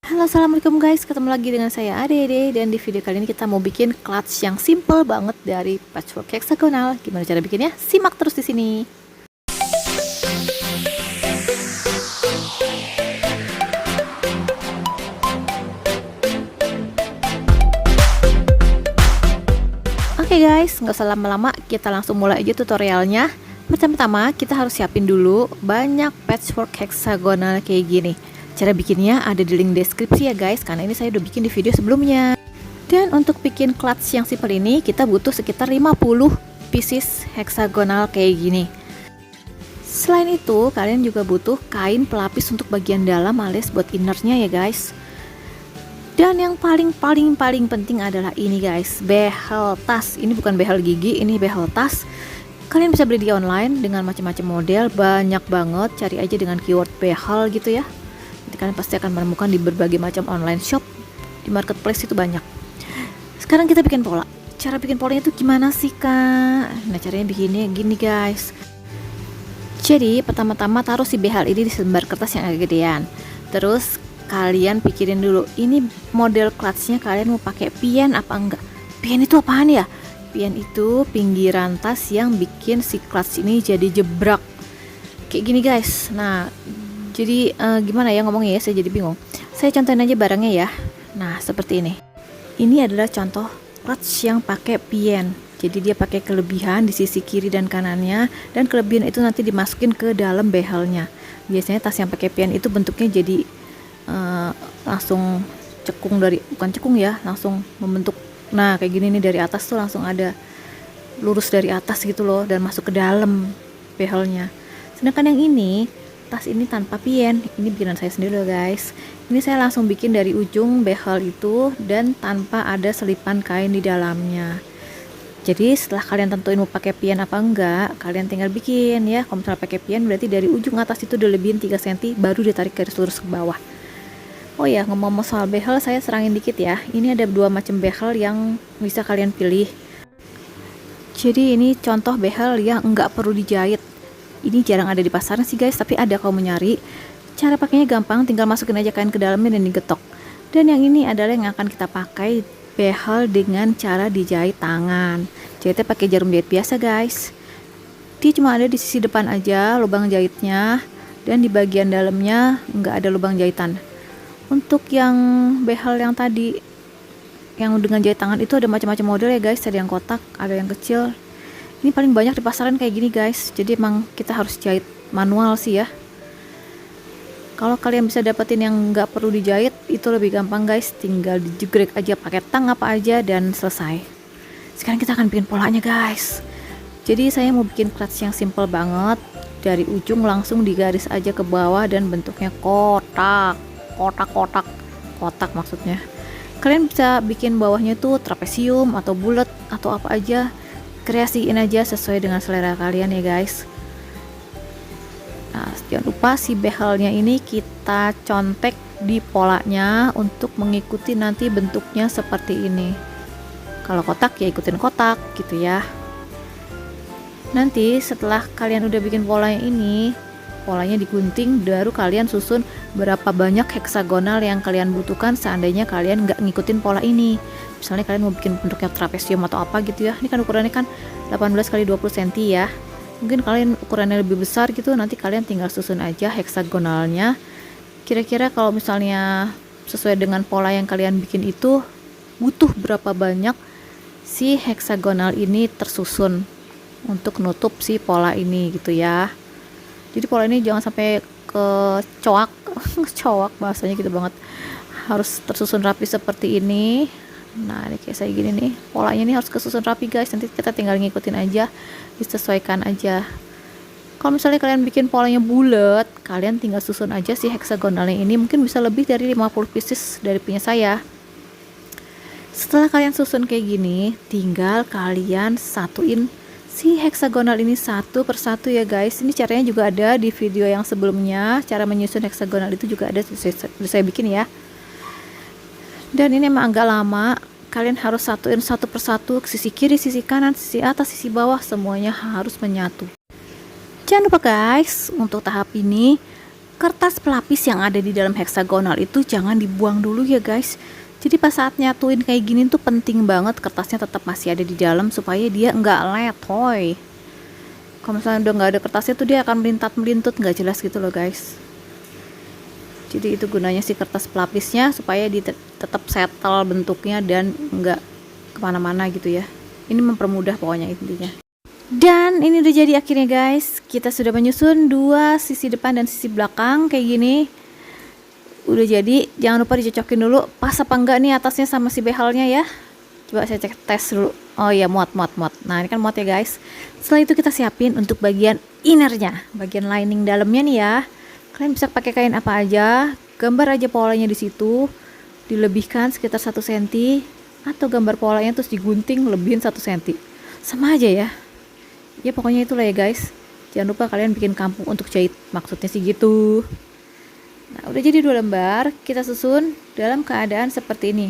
Halo, assalamualaikum guys, ketemu lagi dengan saya Ade, dan di video kali ini kita mau bikin clutch yang simple banget dari patchwork hexagonal. Gimana cara bikinnya? Simak terus di sini. Oke guys, nggak usah lama-lama, kita langsung mulai aja tutorialnya. Pertama-tama kita harus siapin dulu banyak patchwork hexagonal kayak gini. Cara bikinnya ada di link deskripsi ya guys, karena ini saya udah bikin di video sebelumnya. Dan untuk bikin clutch yang simple ini kita butuh sekitar 50 pieces hexagonal kayak gini. Selain itu kalian juga butuh kain pelapis untuk bagian dalam alias buat innernya ya guys. Dan yang paling penting adalah ini guys, behel tas. Ini bukan behel gigi, ini behel tas. Kalian bisa beli di online dengan macam-macam model, banyak banget. Cari aja dengan keyword behel gitu ya. Nanti kalian pasti akan menemukan di berbagai macam online shop, di marketplace itu banyak. Sekarang kita bikin pola. Cara bikin polanya itu gimana sih kak? Nah caranya begini, gini guys. Jadi pertama-tama taruh si behel ini di selembar kertas yang agak gedean. Terus kalian pikirin dulu, ini model clutchnya kalian mau pakai pian apa enggak? Pian itu apaan ya? Pian itu pinggiran tas yang bikin si clutch ini jadi jebrak kayak gini guys. Nah jadi gimana ya ngomongnya ya, saya jadi bingung. Saya contohin aja barangnya ya. Nah seperti ini adalah contoh clutch yang pakai pian. Jadi dia pakai kelebihan di sisi kiri dan kanannya, dan kelebihan itu nanti dimasukin ke dalam behelnya. Biasanya tas yang pakai pian itu bentuknya jadi langsung cekung dari, bukan cekung ya, langsung membentuk. Nah kayak gini nih, dari atas tuh langsung ada lurus dari atas gitu loh, dan masuk ke dalam behelnya. Sedangkan yang ini, tas ini tanpa pian. Ini bikinan saya sendiri loh guys. Ini saya langsung bikin dari ujung behel itu dan tanpa ada selipan kain di dalamnya. Jadi setelah kalian tentuin mau pakai pian apa enggak, kalian tinggal bikin ya. Kalau misalnya pakai pian berarti dari ujung atas itu dilebihin 3 cm, baru ditarik garis lurus ke bawah. Oh ya, ngomong soal behel, saya serangin dikit ya. Ini ada 2 macam behel yang bisa kalian pilih. Jadi ini contoh behel yang enggak perlu dijahit. Ini jarang ada di pasaran sih guys, tapi ada kalau mau nyari. Cara pakainya gampang, tinggal masukin aja kain ke dalamnya dan digetok. Dan yang ini adalah yang akan kita pakai behel dengan cara dijahit tangan. Jahitnya pakai jarum jahit biasa guys. Dia cuma ada di sisi depan aja lubang jahitnya, dan di bagian dalamnya nggak ada lubang jahitan. Untuk yang behel yang tadi yang dengan jahit tangan itu ada macam-macam model ya guys. Ada yang kotak, ada yang kecil. Ini paling banyak di pasaran kayak gini guys. Jadi emang kita harus jahit manual sih ya. Kalau kalian bisa dapetin yang nggak perlu dijahit, itu lebih gampang guys. Tinggal dijegrek aja pakai tang apa aja dan selesai. Sekarang kita akan bikin polanya guys. Jadi saya mau bikin clutch yang simple banget. Dari ujung langsung digaris aja ke bawah dan bentuknya kotak maksudnya. Kalian bisa bikin bawahnya tuh trapesium atau bulat atau apa aja. Kreasiin aja sesuai dengan selera kalian ya guys. Nah, jangan lupa si behelnya ini kita contek di polanya untuk mengikuti nanti bentuknya seperti ini. Kalau kotak ya ikutin kotak gitu ya. Nanti setelah kalian udah bikin polanya ini, polanya digunting, baru kalian susun berapa banyak heksagonal yang kalian butuhkan seandainya kalian nggak ngikutin pola ini. Misalnya kalian mau bikin bentuknya trapesium atau apa gitu ya. Ini kan ukurannya kan 18 x 20 cm ya. Mungkin kalian ukurannya lebih besar gitu, nanti kalian tinggal susun aja heksagonalnya. Kira-kira kalau misalnya sesuai dengan pola yang kalian bikin itu, butuh berapa banyak si heksagonal ini tersusun untuk nutup si pola ini gitu ya. Jadi pola ini jangan sampai kecoak coak bahasanya gitu banget, harus tersusun rapi seperti ini. Nah ini kayak saya gini nih, polanya ini harus kesusun rapi guys. Nanti kita tinggal ngikutin aja, disesuaikan aja. Kalau misalnya kalian bikin polanya bulat, kalian tinggal susun aja si heksagonalnya ini. Mungkin bisa lebih dari 50 pieces dari punya saya. Setelah kalian susun kayak gini, tinggal kalian satuin si heksagonal ini satu persatu ya guys. Ini caranya juga ada di video yang sebelumnya. Cara menyusun heksagonal itu juga ada, saya bikin ya. Dan ini emang agak lama. Kalian harus satuin satu persatu, sisi kiri, sisi kanan, sisi atas, sisi bawah, semuanya harus menyatu. Jangan lupa guys, untuk tahap ini Kertas pelapis yang ada di dalam heksagonal itu jangan dibuang dulu ya guys. Jadi pas saat nyatuin kayak gini tuh penting banget kertasnya tetap masih ada di dalam supaya dia nggak letoy. Kalau misalnya udah nggak ada kertasnya tuh dia akan melintat-melintut nggak jelas gitu loh guys. Jadi itu gunanya si kertas pelapisnya supaya dia tetap settle bentuknya dan nggak kemana-mana gitu ya. Ini mempermudah pokoknya intinya. Dan ini udah jadi akhirnya guys. Kita sudah menyusun dua sisi depan dan sisi belakang kayak gini. Udah jadi, jangan lupa dicocokin dulu pas apa enggak nih atasnya sama si behelnya ya. Coba saya cek tes dulu. Oh iya, muat. Nah ini kan muat ya guys. Setelah itu kita siapin untuk bagian innernya, bagian lining dalamnya nih ya. Kalian bisa pakai kain apa aja, gambar aja polanya di situ, dilebihkan sekitar 1 cm, atau gambar polanya terus digunting lebihin 1 cm. Sama aja ya. Ya pokoknya itulah ya guys. Jangan lupa kalian bikin kampung untuk jahit, maksudnya sih gitu. Nah udah jadi 2 lembar, kita susun dalam keadaan seperti ini.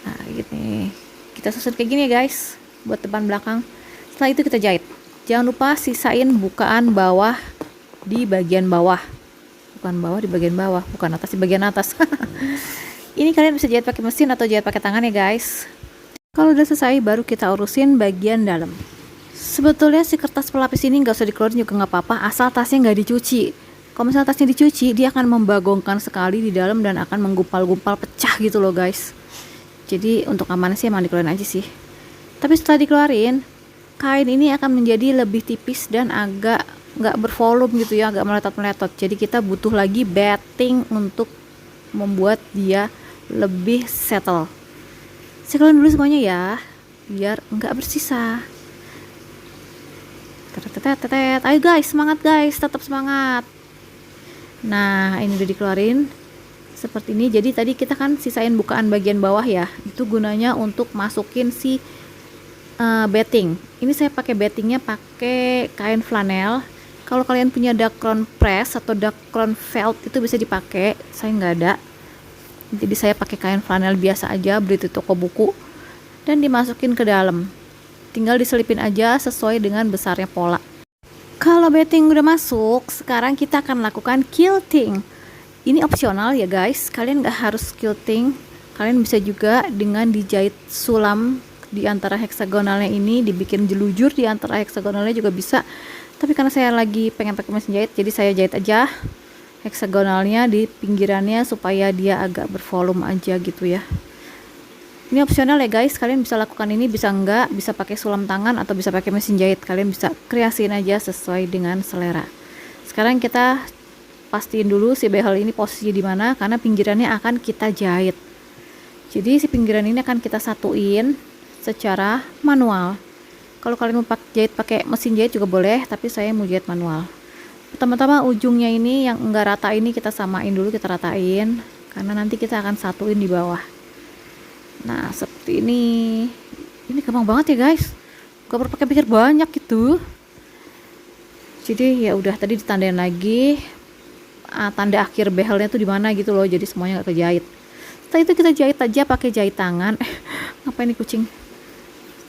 Nah gini, kita susun kayak gini ya guys, buat depan belakang. Setelah itu kita jahit. Jangan lupa sisain bukaan bawah di bagian bawah. Bukan bawah di bagian bawah, bukan atas di bagian atas. Ini kalian bisa jahit pakai mesin atau jahit pakai tangan ya guys. Kalau udah selesai baru kita urusin bagian dalam. Sebetulnya si kertas pelapis ini nggak usah dikeluarin juga nggak apa-apa, asal tasnya nggak dicuci. Kalau misalnya tasnya dicuci, dia akan membagongkan sekali di dalam dan akan menggumpal-gumpal pecah gitu loh guys. Jadi untuk aman sih emang dikeluarin aja sih. Tapi setelah dikeluarin, kain ini akan menjadi lebih tipis dan agak nggak bervolume gitu ya, agak meletot-meletot. Jadi kita butuh lagi batting untuk membuat dia lebih settle. Sekalian dulu semuanya ya, biar nggak bersisa. Tetet. Ayo guys, semangat guys, tetap semangat. Nah ini udah dikeluarin seperti ini. Jadi tadi kita kan sisain bukaan bagian bawah ya, itu gunanya untuk masukin si batting. Ini saya pakai battingnya pakai kain flanel. Kalau kalian punya Dacron press atau Dacron felt itu bisa dipakai, saya nggak ada. Jadi saya pakai kain flanel biasa aja, beli di toko buku, dan dimasukin ke dalam. Tinggal diselipin aja sesuai dengan besarnya pola. Kalau batting udah masuk, sekarang kita akan lakukan quilting. Ini opsional ya guys, kalian nggak harus quilting. Kalian bisa juga dengan dijahit sulam di antara heksagonalnya ini, dibikin jelujur di antara heksagonalnya juga bisa. Tapi karena saya lagi pengen pakai mesin jahit, jadi saya jahit aja heksagonalnya di pinggirannya supaya dia agak bervolume aja gitu ya. Ini opsional ya guys, kalian bisa lakukan ini, bisa enggak, bisa pakai sulam tangan atau bisa pakai mesin jahit. Kalian bisa kreasiin aja sesuai dengan selera. Sekarang kita pastiin dulu si behel ini posisi di mana, karena pinggirannya akan kita jahit. Jadi si pinggiran ini akan kita satuin secara manual. Kalau kalian mau jahit pakai mesin jahit juga boleh, tapi saya mau jahit manual. Pertama-tama ujungnya ini yang enggak rata ini kita samain dulu, kita ratain, karena nanti kita akan satuin di bawah. Nah seperti ini gampang banget ya guys, gak perlu pakai pikir banyak gitu. Jadi ya udah, tadi ditandain lagi tanda akhir behelnya tuh di mana gitu loh, jadi semuanya gak kejahit. Setelah itu kita jahit aja pakai jahit tangan. Ngapain nih kucing?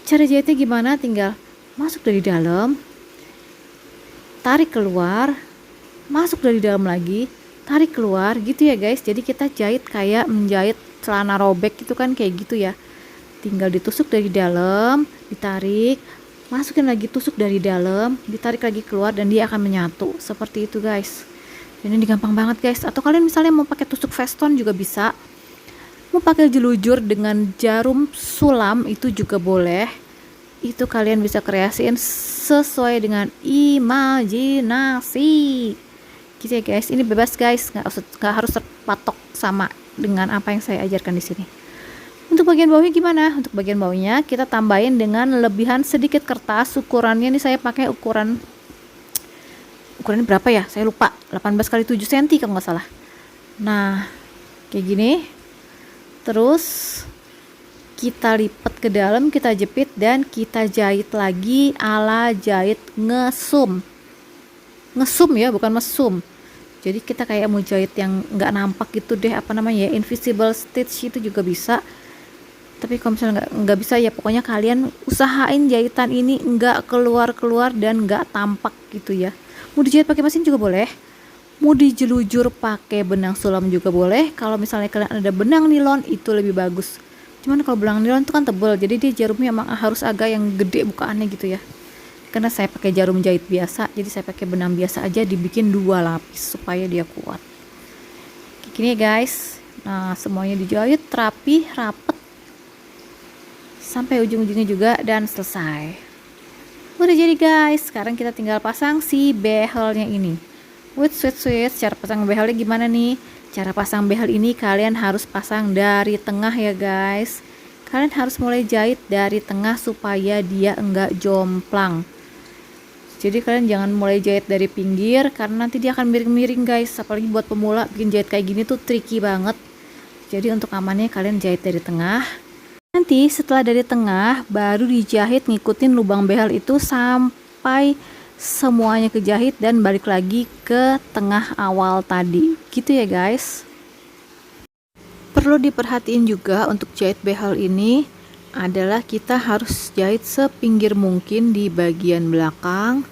Cara jahitnya gimana? Tinggal masuk dari dalam, tarik keluar, masuk dari dalam lagi, tarik keluar gitu ya guys. Jadi kita jahit kayak menjahit celana robek gitu kan, kayak gitu ya. Tinggal ditusuk dari dalam, ditarik, masukin lagi, tusuk dari dalam, ditarik lagi keluar, dan dia akan menyatu seperti itu guys. Dan ini gampang banget guys. Atau kalian misalnya mau pakai tusuk veston juga bisa, mau pakai jelujur dengan jarum sulam itu juga boleh. Itu kalian bisa kreasiin sesuai dengan imajinasi gitu ya guys. Ini bebas guys, nggak harus terpatok sama dengan apa yang saya ajarkan di sini. Untuk bagian bawahnya gimana? Untuk bagian bawahnya kita tambahin dengan lebihan sedikit kertas. Ukurannya ini saya pakai ukurannya berapa ya? Saya lupa. 18 x 7 cm kalau nggak salah. Nah kayak gini. Terus kita lipat ke dalam, kita jepit, dan kita jahit lagi ala jahit ngesum ya, bukan mesum. Jadi kita kayak mau jahit yang nggak nampak gitu deh, apa namanya ya, invisible stitch itu juga bisa. Tapi kalau misalnya nggak bisa ya, pokoknya kalian usahain jahitan ini nggak keluar dan nggak tampak gitu ya. Mau dijahit pakai mesin juga boleh. Mau dijelujur pakai benang sulam juga boleh. Kalau misalnya kalian ada benang nilon itu lebih bagus. Cuman kalau benang nilon itu kan tebal, jadi dia jarumnya emang harus agak yang gede bukaannya gitu ya. Karena saya pakai jarum jahit biasa, jadi saya pakai benang biasa aja, dibikin 2 lapis supaya dia kuat. Kayak gini ya guys. Nah, semuanya dijahit rapi, rapet sampai ujung-ujungnya juga dan selesai. Udah jadi guys, sekarang kita tinggal pasang si behelnya ini. Sweet, cara pasang behelnya gimana nih? Cara pasang behel ini kalian harus pasang dari tengah ya guys. Kalian harus mulai jahit dari tengah supaya dia enggak jomplang. Jadi kalian jangan mulai jahit dari pinggir karena nanti dia akan miring-miring guys. Apalagi buat pemula bikin jahit kayak gini tuh tricky banget. Jadi untuk amannya kalian jahit dari tengah. Nanti setelah dari tengah baru dijahit ngikutin lubang behel itu sampai semuanya kejahit dan balik lagi ke tengah awal tadi. Gitu ya guys. Perlu diperhatiin juga untuk jahit behel ini adalah kita harus jahit sepinggir mungkin di bagian belakang.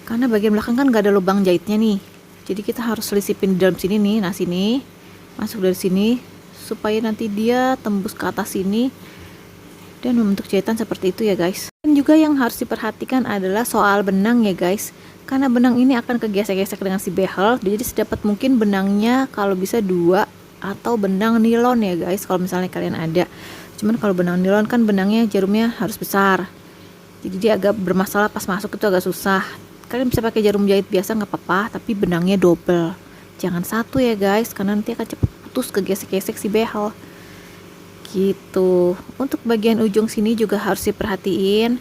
Karena bagian belakang kan gak ada lubang jahitnya nih. Jadi kita harus selisipin di dalam sini nih. Nah sini, masuk dari sini supaya nanti dia tembus ke atas sini dan membentuk jahitan seperti itu ya guys. Dan juga yang harus diperhatikan adalah soal benang ya guys, karena benang ini akan kegesek-gesek dengan si behel, jadi sedapat mungkin benangnya kalau bisa 2 atau benang nilon ya guys kalau misalnya kalian ada. Cuman kalau benang nilon kan benangnya jarumnya harus besar, jadi dia agak bermasalah pas masuk itu agak susah. Kalian bisa pakai jarum jahit biasa nggak apa-apa, tapi benangnya double, jangan 1 ya guys, karena nanti akan cepet putus kegesek-gesek si behel gitu. Untuk bagian ujung sini juga harus diperhatiin,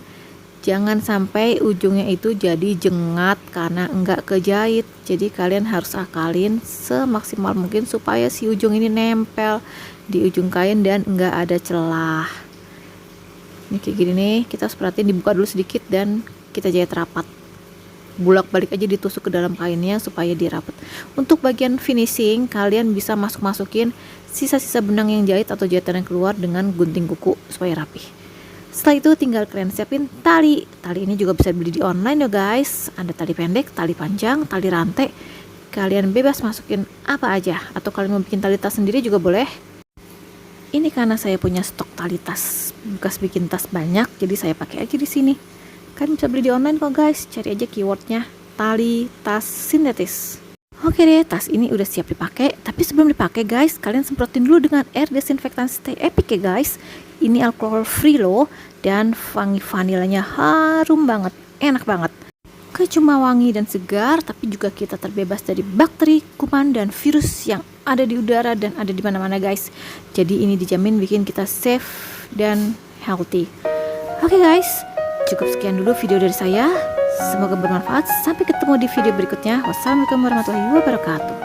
jangan sampai ujungnya itu jadi jengat karena enggak kejahit. Jadi kalian harus akalin semaksimal mungkin supaya si ujung ini nempel di ujung kain dan enggak ada celah. Ini kayak gini nih, kita harus perhatiin, dibuka dulu sedikit dan kita jahit rapat. Bulak balik aja ditusuk ke dalam kainnya supaya dia rapat. Untuk bagian finishing kalian bisa masukin sisa-sisa benang yang jahit atau jahitan yang keluar dengan gunting kuku supaya rapi. Setelah itu tinggal kalian siapin tali. Tali ini juga bisa beli di online ya guys. Ada tali pendek, tali panjang, tali rantai. Kalian bebas masukin apa aja, atau kalian mau bikin tali tas sendiri juga boleh. Ini karena saya punya stok tali tas bekas bikin tas banyak, jadi saya pakai aja di sini. Kalian bisa beli di online kok guys, cari aja keywordnya tali tas sintetis. Oke deh, tas ini udah siap dipakai, tapi sebelum dipakai guys, kalian semprotin dulu dengan air disinfektan Stay Epic ya guys. Ini alkohol free loh, dan wangi vanilanya harum banget, enak banget. Gak cuma wangi dan segar, tapi juga kita terbebas dari bakteri, kuman, dan virus yang ada di udara dan ada di mana-mana guys. Jadi ini dijamin bikin kita safe dan healthy. Oke guys, cukup sekian dulu video dari saya. Semoga bermanfaat. Sampai ketemu di video berikutnya. Wassalamualaikum warahmatullahi wabarakatuh.